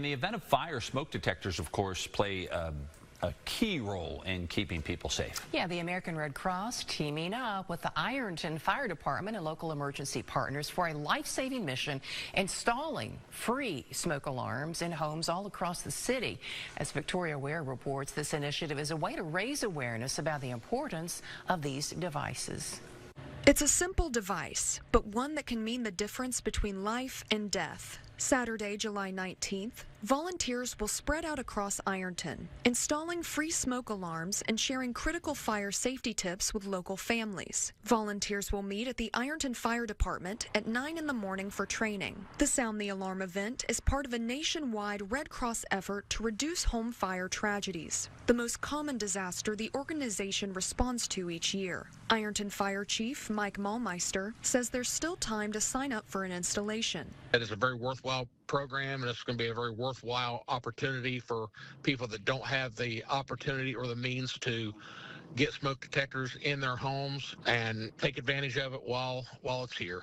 In the event of fire, smoke detectors, of course, play a key role in keeping people safe. Yeah, the American Red Cross teaming up with the Ironton Fire Department and local emergency partners for a life-saving mission installing free smoke alarms in homes all across the city. As Victoria Ware reports, this initiative is a way to raise awareness about the importance of these devices. It's a simple device, but one that can mean the difference between life and death. Saturday, July 19th, volunteers will spread out across Ironton, installing free smoke alarms and sharing critical fire safety tips with local families. Volunteers will meet at the Ironton Fire Department at 9 in the morning for training. The Sound the Alarm event is part of a nationwide Red Cross effort to reduce home fire tragedies, the most common disaster the organization responds to each year. Ironton Fire Chief Mike Malmeister says there's still time to sign up for an installation. It is a very worthwhile program, and it's going to be a very worthwhile opportunity for people that don't have the opportunity or the means to get smoke detectors in their homes and take advantage of it while it's here.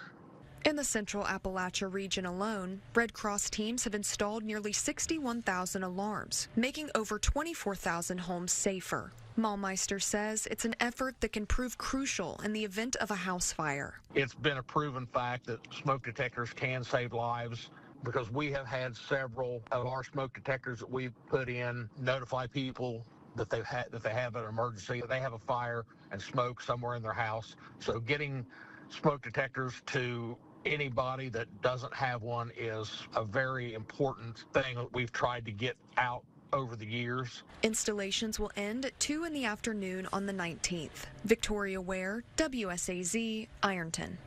In the Central Appalachia region alone, Red Cross teams have installed nearly 61,000 alarms, making over 24,000 homes safer. Malmeister says it's an effort that can prove crucial in the event of a house fire. It's been a proven fact that smoke detectors can save lives, because we have had several of our smoke detectors that we've put in notify people that they have an emergency, that they have a fire and smoke somewhere in their house. So getting smoke detectors to anybody that doesn't have one is a very important thing that we've tried to get out over the years. Installations will end at 2 in the afternoon on the 19th. Victoria Ware, WSAZ, Ironton.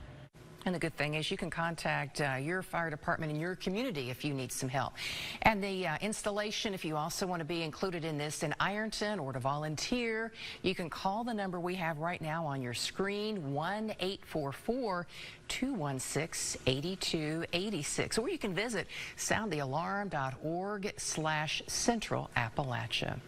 And the good thing is you can contact your fire department in your community if you need some help. And the installation, if you also want to be included in this in Ironton or to volunteer, you can call the number we have right now on your screen, 1-844-216-8286. Or you can visit soundthealarm.org/Central Appalachia.